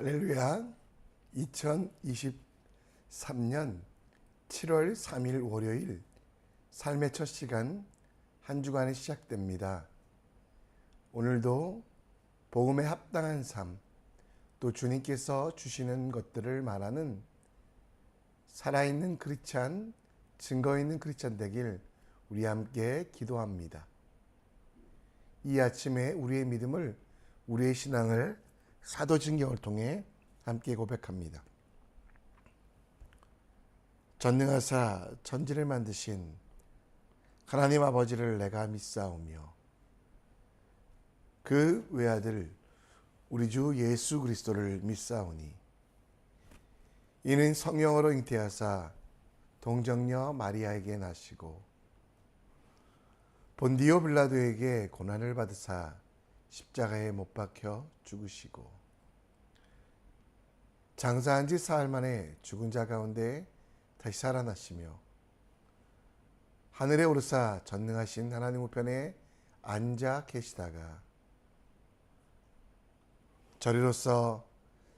할렐루야. 2023년 7월 3일 월요일 삶의 첫 시간 한 주간이 시작됩니다. 오늘도 복음에 합당한 삶, 또 주님께서 주시는 것들을 말하는 살아있는 크리스찬, 증거 있는 크리스찬 되길 우리 함께 기도합니다. 이 아침에 우리의 믿음을, 우리의 신앙을 사도신경을 통해 함께 고백합니다. 전능하사 천지를 만드신 하나님 아버지를 내가 믿사오며 그 외아들 우리 주 예수 그리스도를 믿사오니 이는 성령으로 잉태하사 동정녀 마리아에게 나시고 본디오 빌라도에게 고난을 받으사 십자가에 못 박혀 죽으시고 장사한 지 사흘 만에 죽은 자 가운데 다시 살아나시며 하늘에 오르사 전능하신 하나님 우편에 앉아 계시다가 저리로서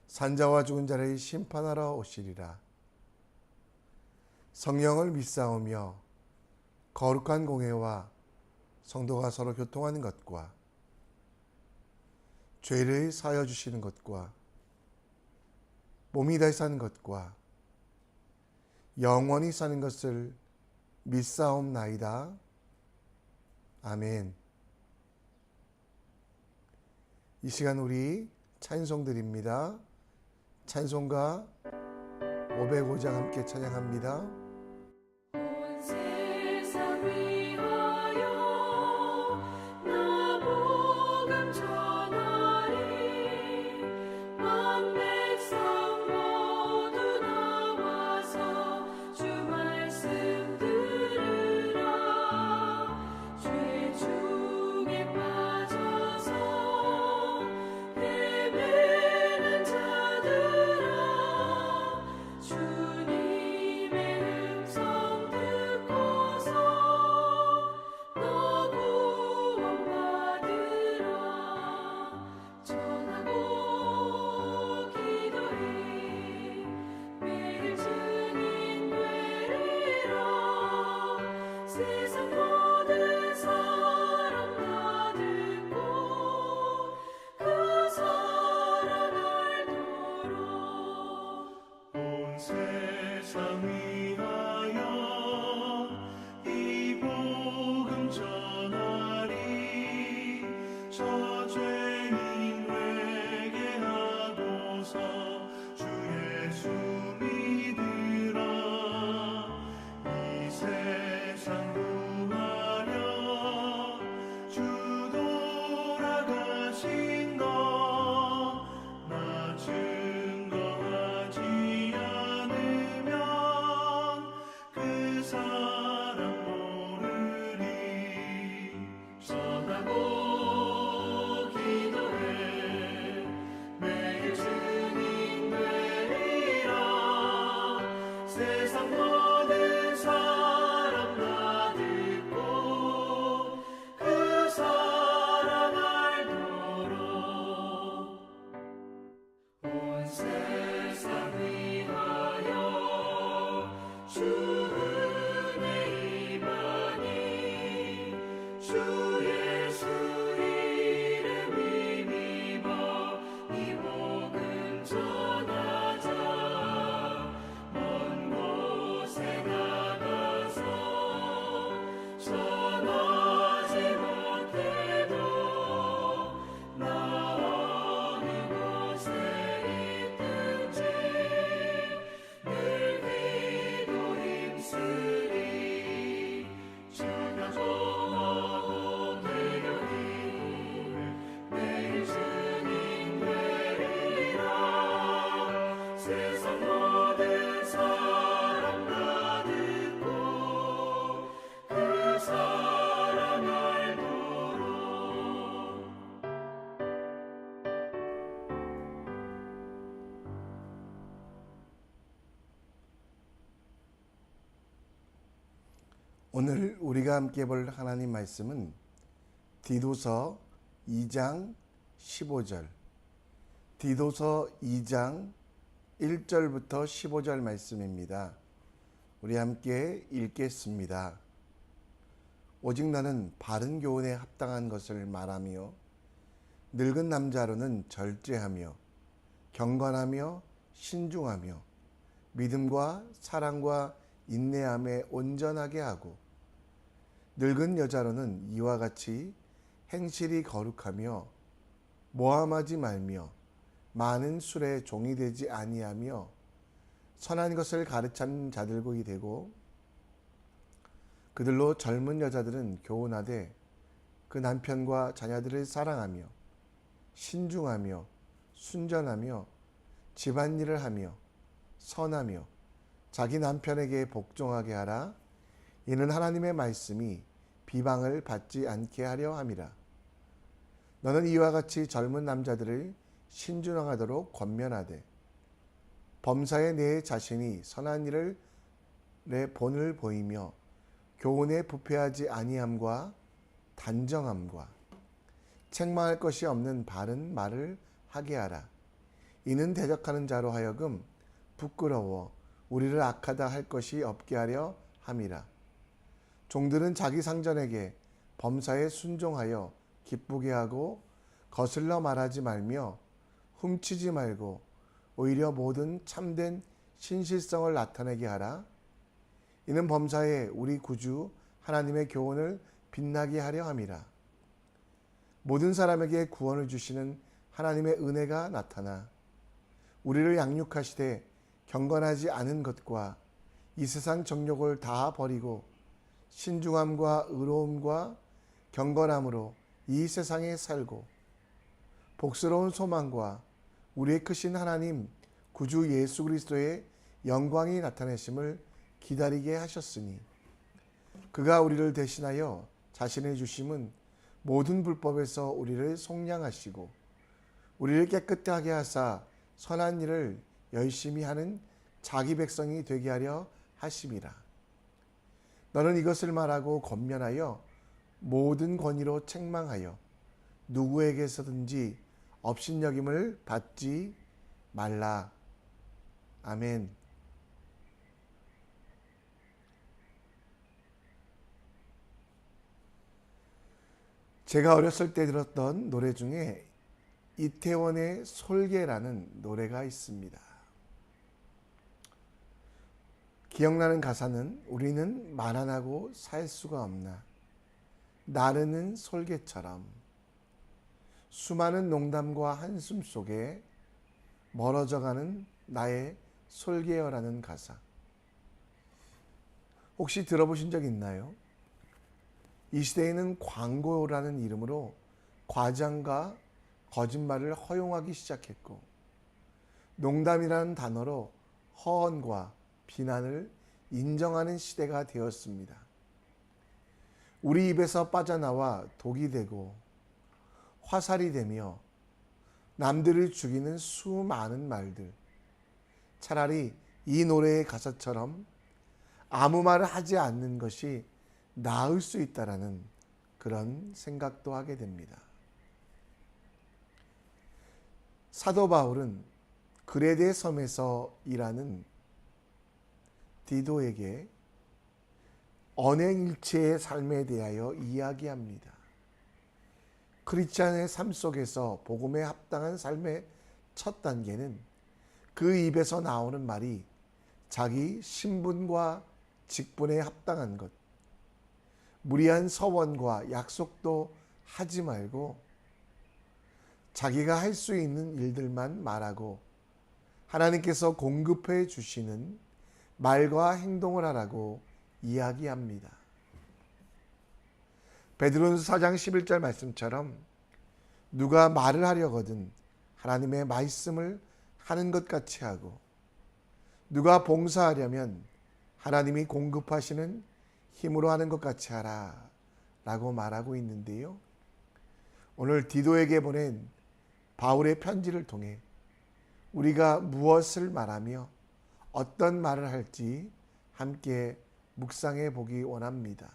산자와 죽은 자를 심판하러 오시리라. 성령을 믿사오며 거룩한 공회와 성도가 서로 교통하는 것과 죄를 사하여 주시는 것과 몸이 다시 사는 것과 영원히 사는 것을 믿사옵나이다. 아멘. 이 시간 우리 찬송 드립니다. 찬송가 505장 함께 찬양합니다. 오늘 우리가 함께 볼 하나님 말씀은 디도서 2장 15절 디도서 2장 1절부터 15절 말씀입니다. 우리 함께 읽겠습니다. 오직 나는 바른 교훈에 합당한 것을 말하며 늙은 남자로는 절제하며 경건하며 신중하며 믿음과 사랑과 인내함에 온전하게 하고 늙은 여자로는 이와 같이 행실이 거룩하며 모함하지 말며 많은 술에 종이 되지 아니하며 선한 것을 가르치는 자들고이 되고 그들로 젊은 여자들은 교훈하되 그 남편과 자녀들을 사랑하며 신중하며 순전하며 집안일을 하며 선하며 자기 남편에게 복종하게 하라. 이는 하나님의 말씀이 비방을 받지 않게 하려 함이라. 너는 이와 같이 젊은 남자들을 신중하도록 권면하되 범사에 내 자신이 선한 일을 내 본을 보이며 교훈에 부패하지 아니함과 단정함과 책망할 것이 없는 바른 말을 하게 하라. 이는 대적하는 자로 하여금 부끄러워 우리를 악하다 할 것이 없게 하려 함이라. 종들은 자기 상전에게 범사에 순종하여 기쁘게 하고 거슬러 말하지 말며 훔치지 말고 오히려 모든 참된 신실성을 나타내게 하라. 이는 범사에 우리 구주 하나님의 교훈을 빛나게 하려 함이라. 모든 사람에게 구원을 주시는 하나님의 은혜가 나타나 우리를 양육하시되 경건하지 않은 것과 이 세상 정욕을 다 버리고 신중함과 의로움과 경건함으로 이 세상에 살고 복스러운 소망과 우리의 크신 하나님 구주 예수 그리스도의 영광이 나타내심을 기다리게 하셨으니 그가 우리를 대신하여 자신의 주심은 모든 불법에서 우리를 속량하시고 우리를 깨끗하게 하사 선한 일을 열심히 하는 자기 백성이 되게 하려 하심이라. 너는 이것을 말하고 권면하여 모든 권위로 책망하여 누구에게서든지 업신여김을 받지 말라. 아멘. 제가 어렸을 때 들었던 노래 중에 이태원의 솔개라는 노래가 있습니다. 기억나는 가사는 우리는 말 안 하고 살 수가 없나 나르는 솔개처럼 수많은 농담과 한숨 속에 멀어져가는 나의 솔개여라는 가사. 혹시 들어보신 적 있나요? 이 시대에는 광고라는 이름으로 과장과 거짓말을 허용하기 시작했고 농담이라는 단어로 허언과 비난을 인정하는 시대가 되었습니다. 우리 입에서 빠져나와 독이 되고 화살이 되며 남들을 죽이는 수많은 말들. 차라리 이 노래의 가사처럼 아무 말을 하지 않는 것이 나을 수 있다라는 그런 생각도 하게 됩니다. 사도 바울은 그레데 섬에서 일하는 디도에게 언행일체의 삶에 대하여 이야기합니다. 크리스찬의 삶 속에서 복음에 합당한 삶의 첫 단계는 그 입에서 나오는 말이 자기 신분과 직분에 합당한 것, 무리한 서원과 약속도 하지 말고 자기가 할 수 있는 일들만 말하고 하나님께서 공급해 주시는 말과 행동을 하라고 이야기합니다. 베드로전서 4장 11절 말씀처럼 누가 말을 하려거든 하나님의 말씀을 하는 것 같이 하고 누가 봉사하려면 하나님이 공급하시는 힘으로 하는 것 같이 하라 라고 말하고 있는데요. 오늘 디도에게 보낸 바울의 편지를 통해 우리가 무엇을 말하며 어떤 말을 할지 함께 묵상해 보기 원합니다.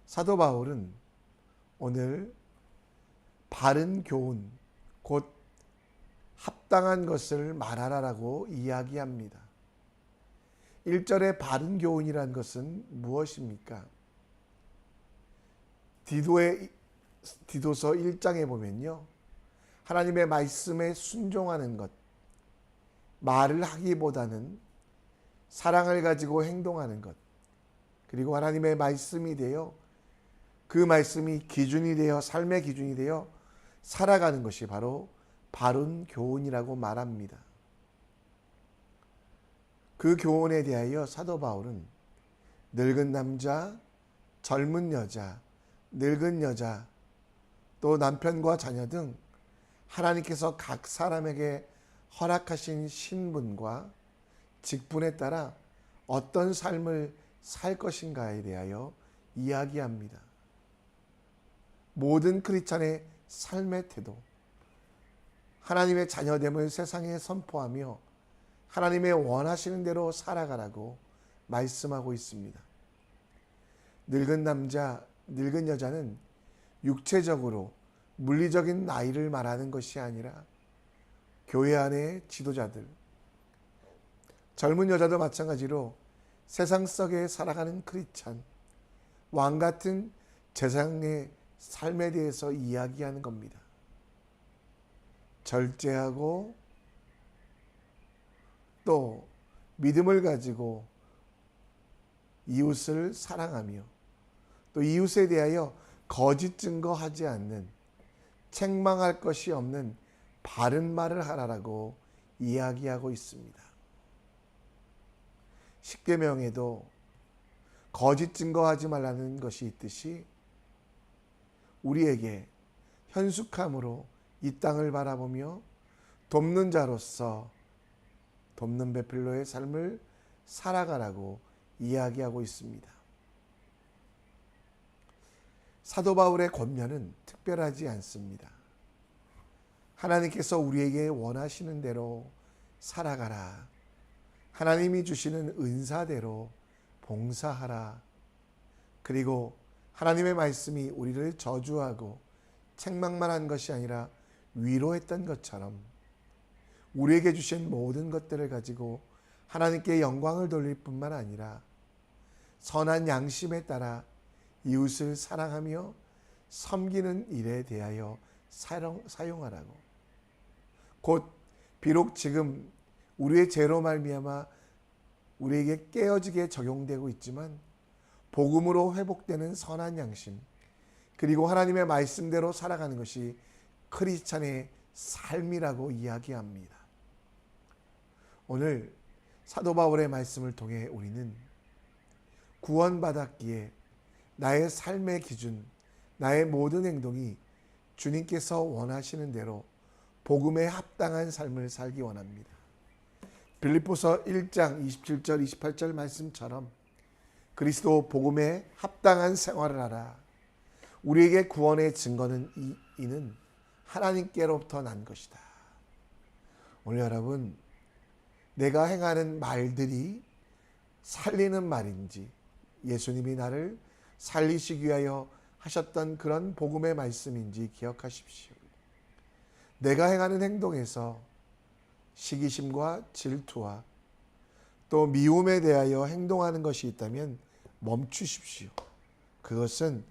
사도 바울은 오늘 바른 교훈, 곧 합당한 것을 말하라라고 이야기합니다. 1절의 바른 교훈이란 것은 무엇입니까? 디도서 1장에 보면요, 하나님의 말씀에 순종하는 것, 말을 하기보다는 사랑을 가지고 행동하는 것, 그리고 하나님의 말씀이 되어 그 말씀이 기준이 되어 삶의 기준이 되어 살아가는 것이 바로 바른 교훈이라고 말합니다. 그 교훈에 대하여 사도 바울은 늙은 남자, 젊은 여자, 늙은 여자, 또 남편과 자녀 등 하나님께서 각 사람에게 허락하신 신분과 직분에 따라 어떤 삶을 살 것인가에 대하여 이야기합니다. 모든 크리스찬의 삶의 태도, 하나님의 자녀됨을 세상에 선포하며 하나님의 원하시는 대로 살아가라고 말씀하고 있습니다. 늙은 남자, 늙은 여자는 육체적으로 물리적인 나이를 말하는 것이 아니라 교회 안의 지도자들, 젊은 여자도 마찬가지로 세상 속에 살아가는 크리스찬, 왕 같은 세상의 삶에 대해서 이야기하는 겁니다. 절제하고 또 믿음을 가지고 이웃을 사랑하며 또 이웃에 대하여 거짓 증거하지 않는, 책망할 것이 없는 바른 말을 하라라고 이야기하고 있습니다. 십계명에도 거짓 증거하지 말라는 것이 있듯이 우리에게 현숙함으로 이 땅을 바라보며 돕는 자로서 돕는 베풀로의 삶을 살아가라고 이야기하고 있습니다. 사도 바울의 권면은 특별하지 않습니다. 하나님께서 우리에게 원하시는 대로 살아가라. 하나님이 주시는 은사대로 봉사하라. 그리고 하나님의 말씀이 우리를 저주하고 책망만 한 것이 아니라 위로했던 것처럼 우리에게 주신 모든 것들을 가지고 하나님께 영광을 돌릴 뿐만 아니라 선한 양심에 따라 이웃을 사랑하며 섬기는 일에 대하여 사용하라고. 곧 비록 지금 우리의 죄로 말미암아 우리에게 깨어지게 적용되고 있지만 복음으로 회복되는 선한 양심, 그리고 하나님의 말씀대로 살아가는 것이 크리스찬의 삶이라고 이야기합니다. 오늘 사도 바울의 말씀을 통해 우리는 구원받았기에 나의 삶의 기준, 나의 모든 행동이 주님께서 원하시는 대로 복음에 합당한 삶을 살기 원합니다. 빌립보서 1장 27절 28절 말씀처럼 그리스도 복음에 합당한 생활을 하라. 우리에게 구원의 증거는 이는 하나님께로부터 난 것이다. 오늘 여러분, 내가 행하는 말들이 살리는 말인지, 예수님이 나를 살리시기 위하여 하셨던 그런 복음의 말씀인지 기억하십시오. 내가 행하는 행동에서 시기심과 질투와 또 미움에 대하여 행동하는 것이 있다면 멈추십시오. 그것은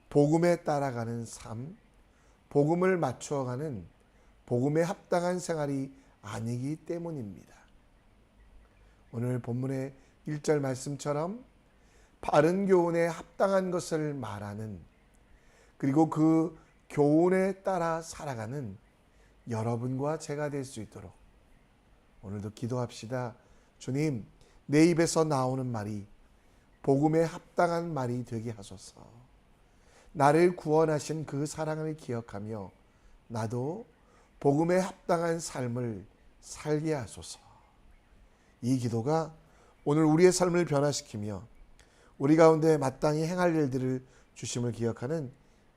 복음에 따라가는 삶, 복음을 맞추어가는 복음에 합당한 생활이 아니기 때문입니다. 오늘 본문의 1절 말씀처럼 바른 교훈에 합당한 것을 말하는, 그리고 그 교훈에 따라 살아가는 여러분과 제가 될 수 있도록 오늘도 기도합시다. 주님, 내 입에서 나오는 말이 복음에 합당한 말이 되게 하소서. 나를 구원하신 그 사랑을 기억하며 나도 복음에 합당한 삶을 살게 하소서. 이 기도가 오늘 우리의 삶을 변화시키며 우리 가운데 마땅히 행할 일들을 주심을 기억하는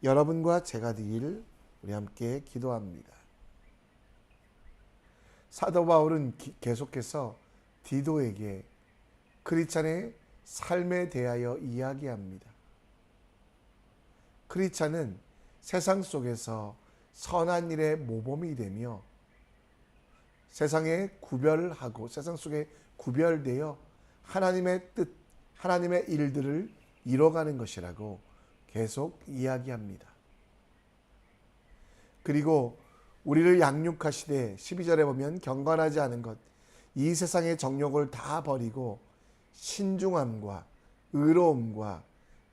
여러분과 제가 되길 우리 함께 기도합니다. 사도 바울은 계속해서 디도에게 크리스찬의 삶에 대하여 이야기합니다. 크리스찬은 세상 속에서 선한 일의 모범이 되며 세상에 구별하고 세상 속에 구별되어 하나님의 뜻, 하나님의 일들을 이뤄가는 것이라고 계속 이야기합니다. 그리고 우리를 양육하시되 12절에 보면 경건하지 않은 것, 이 세상의 정욕을 다 버리고 신중함과 의로움과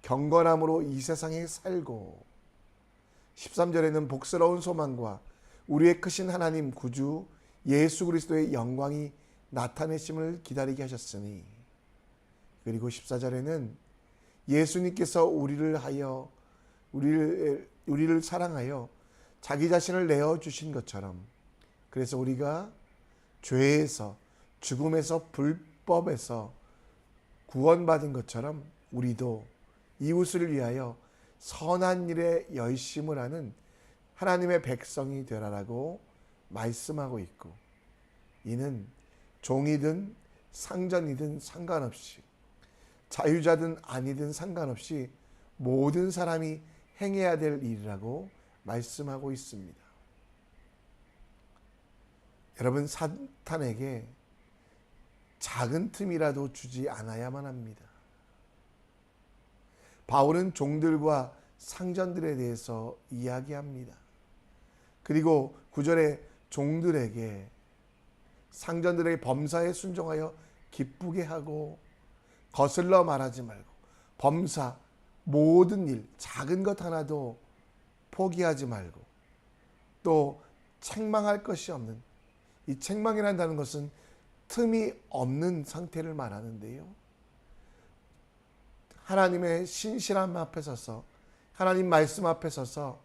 경건함으로 이 세상에 살고 13절에는 복스러운 소망과 우리의 크신 하나님 구주 예수 그리스도의 영광이 나타내심을 기다리게 하셨으니 그리고 14절에는 예수님께서 우리를 사랑하여 자기 자신을 내어주신 것처럼 그래서 우리가 죄에서 죽음에서 불법에서 구원받은 것처럼 우리도 이웃을 위하여 선한 일에 열심을 하는 하나님의 백성이 되라라고 말씀하고 있고 이는 종이든 상전이든 상관없이 자유자든 아니든 상관없이 모든 사람이 행해야 될 일이라고 말씀하고 있습니다. 여러분 사탄에게 작은 틈이라도 주지 않아야만 합니다. 바울은 종들과 상전들에 대해서 이야기합니다. 그리고 9절에 종들에게 상전들의 범사에 순종하여 기쁘게 하고 거슬러 말하지 말고 범사 모든 일 작은 것 하나도 포기하지 말고 또 책망할 것이 없는 이 책망이란다는 것은 틈이 없는 상태를 말하는데요. 하나님의 신실함 앞에 서서 하나님 말씀 앞에 서서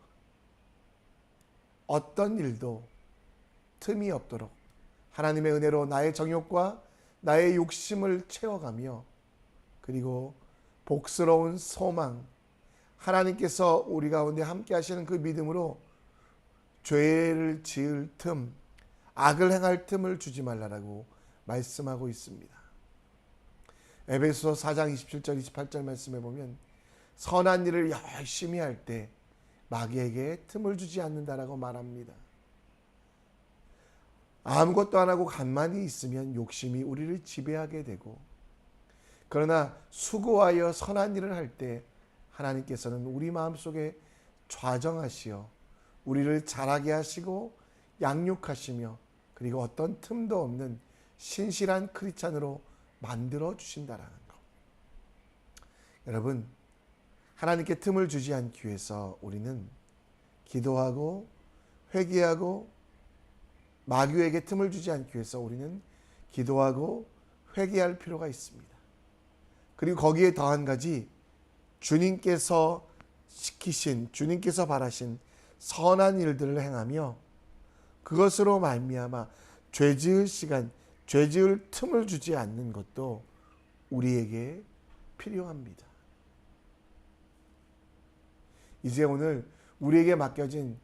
어떤 일도 틈이 없도록 하나님의 은혜로 나의 정욕과 나의 욕심을 채워가며 그리고 복스러운 소망 하나님께서 우리 가운데 함께 하시는 그 믿음으로 죄를 지을 틈 악을 행할 틈을 주지 말라라고 말씀하고 있습니다. 에베소서 4장 27절 28절 말씀에 보면 선한 일을 열심히 할 때 마귀에게 틈을 주지 않는다라고 말합니다. 아무것도 안 하고 가만히 있으면 욕심이 우리를 지배하게 되고 그러나 수고하여 선한 일을 할 때 하나님께서는 우리 마음속에 좌정하시어 우리를 자라게 하시고 양육하시며 그리고 어떤 틈도 없는 신실한 크리스찬으로 만들어 주신다라는 것. 여러분 하나님께 틈을 주지 않기 위해서 우리는 기도하고 회개하고 마귀에게 틈을 주지 않기 위해서 우리는 기도하고 회개할 필요가 있습니다. 그리고 거기에 더 한 가지 주님께서 시키신 주님께서 바라신 선한 일들을 행하며 그것으로 말미암아 죄지을 시간 죄지을 틈을 주지 않는 것도 우리에게 필요합니다. 이제 오늘 우리에게 맡겨진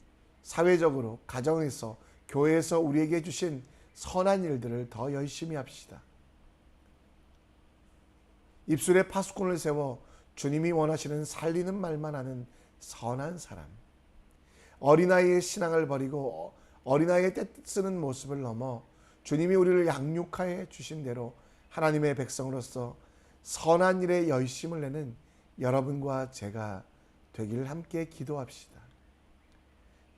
사회적으로 가정에서 교회에서 우리에게 주신 선한 일들을 더 열심히 합시다. 입술에 파수꾼을 세워 주님이 원하시는 살리는 말만 하는 선한 사람. 어린아이의 신앙을 버리고 어린아이의 떼쓰는 모습을 넘어 주님이 우리를 양육하여 주신 대로 하나님의 백성으로서 선한 일에 열심을 내는 여러분과 제가 되기를 함께 기도합시다.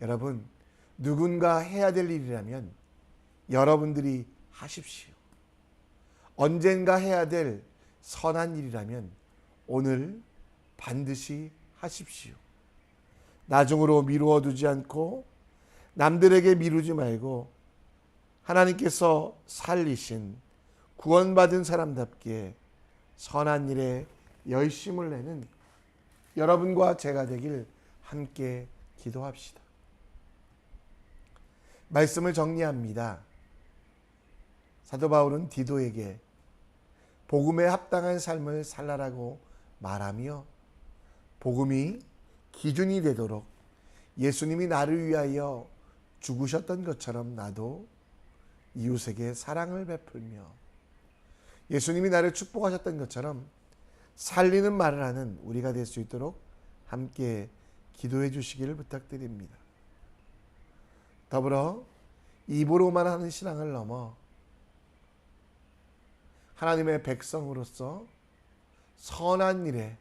여러분 누군가 해야 될 일이라면 여러분들이 하십시오. 언젠가 해야 될 선한 일이라면 오늘 반드시 하십시오. 나중으로 미루어 두지 않고 남들에게 미루지 말고 하나님께서 살리신 구원받은 사람답게 선한 일에 열심을 내는 여러분과 제가 되길 함께 기도합시다. 말씀을 정리합니다. 사도 바울은 디도에게 복음에 합당한 삶을 살라라고 말하며 복음이 기준이 되도록 예수님이 나를 위하여 죽으셨던 것처럼 나도 이웃에게 사랑을 베풀며 예수님이 나를 축복하셨던 것처럼 살리는 말을 하는 우리가 될 수 있도록 함께 기도해 주시기를 부탁드립니다. 더불어 입으로만 하는 신앙을 넘어 하나님의 백성으로서 선한 일에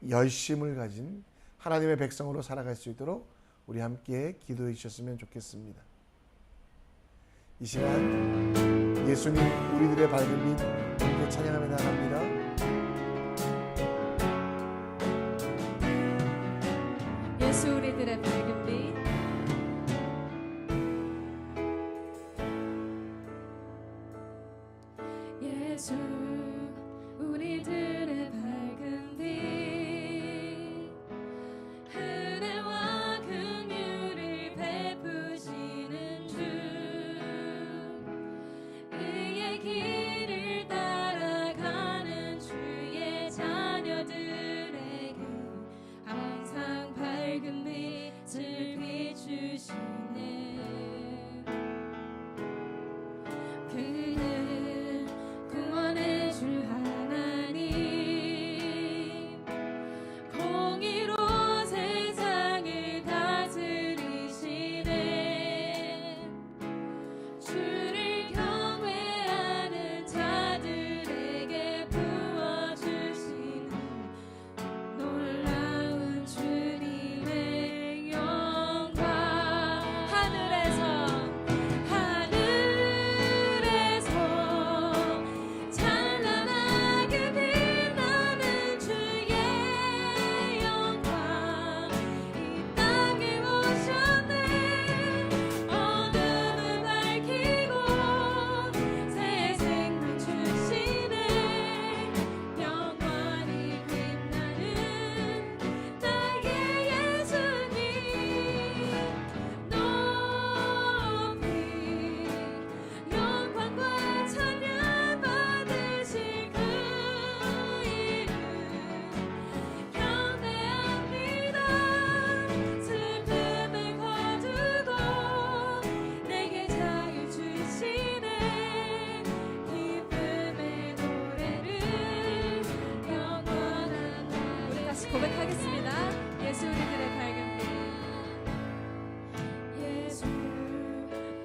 열심을 가진 하나님의 백성으로 살아갈 수 있도록 우리 함께 기도해 주셨으면 좋겠습니다. 이 시간 예수님 우리들의 밝은 빛 함께 찬양하며 나갑니다. 예수 우리들의 밝은 빛. 예수 우리들의 밝은 빛, 은혜와 긍휼을 베푸시는 주, 의의 길을 따라가는 주의 자녀들에게 항상 밝은 빛을 비추시네. 그는 구원의 주 하나님, 공의로 세상을 다스리시네. 주를 경외하는 자들에게 부어주시는 놀라운 주님의 영광. 하늘에서 찬란하게 빛나는 주의 영광, 이 땅에 오셨네. 어둠을 밝히고 새 생명 주시네. 영원히 빛나는 나의 예수님, 높이 영광과 찬양 받으실 그 이름 경배합니다. 슬픔을 거두고 내게 자유 주시네. 기쁨의 노래를 영원한 날. 우리 다시 고백하겠습니다. 예수 우리들의 밝은 빛. 예수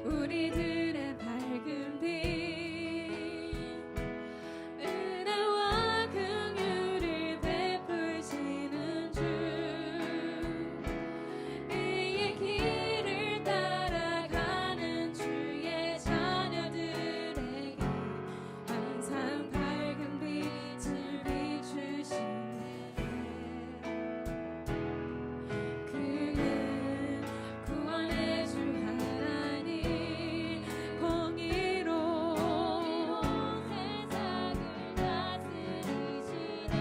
우리들의 밝은 빛, 은혜와 긍휼을 베푸시는 주, 의의 길을 따라가는 주의 자녀들에게 항상 밝은 빛을 비추시네. 그는 구원의 주 하나님, 공의로 세상을 다스리시네.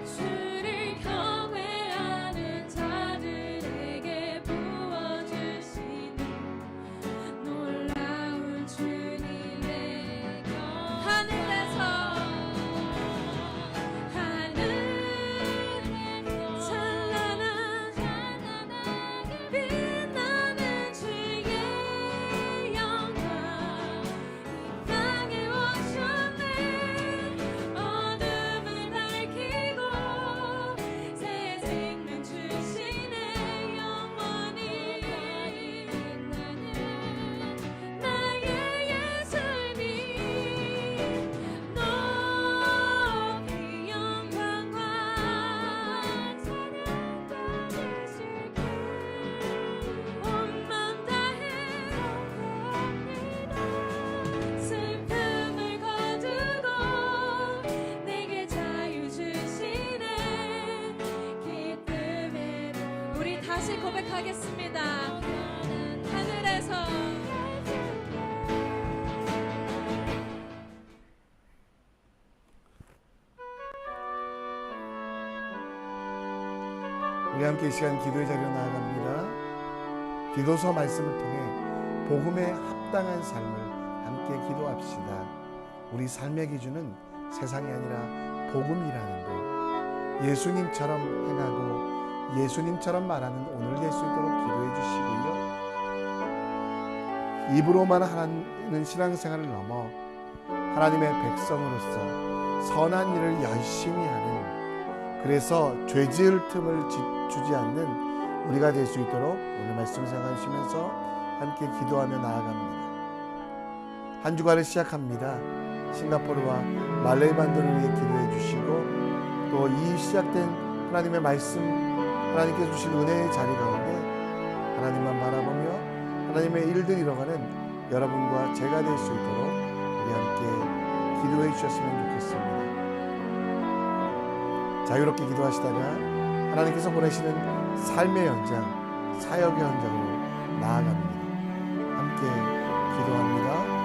주를 경외하는 자들에게 부어주시는 놀라운 주님의 영. 하늘에서 찬란하게 빛나는 주의 영광, 이 땅에 오셨네. 어둠을 밝히고 새 생명 주시네. 영원히 빛나는 나의 예수님, 높이 영광과 찬양 받으실 그 온 맘 다해 경배합니다. 슬픔을 거두고 내게 자유 주시네. 기쁨의 우리 다시 고백하겠습니다. 하늘에서 우리 함께 이 시간 기도의 자리로 나아갑니다. 디도서 말씀을 통해 복음에 합당한 삶을 함께 기도합시다. 우리 삶의 기준은 세상이 아니라 복음이라는 것, 예수님처럼 행하고 예수님처럼 말하는 오늘 될 수 있도록 기도해 주시고요. 입으로만 하는 신앙생활을 넘어 하나님의 백성으로서 선한 일을 열심히 하는, 그래서 죄 지을 틈을 주지 않는 우리가 될 수 있도록 오늘 말씀 생각하시면서 함께 기도하며 나아갑니다. 한 주간을 시작합니다. 싱가포르와 말레이 반도를 위해 기도해 주시고 또 이 시작된 하나님의 말씀, 하나님께서 주신 은혜의 자리 가운데 하나님만 바라보며 하나님의 일들 이뤄가는 여러분과 제가 될 수 있도록 우리 함께 기도해 주셨으면 좋겠습니다. 자유롭게 기도하시다가 하나님께서 보내시는 삶의 현장, 사역의 현장으로 나아갑니다. 함께 기도합니다.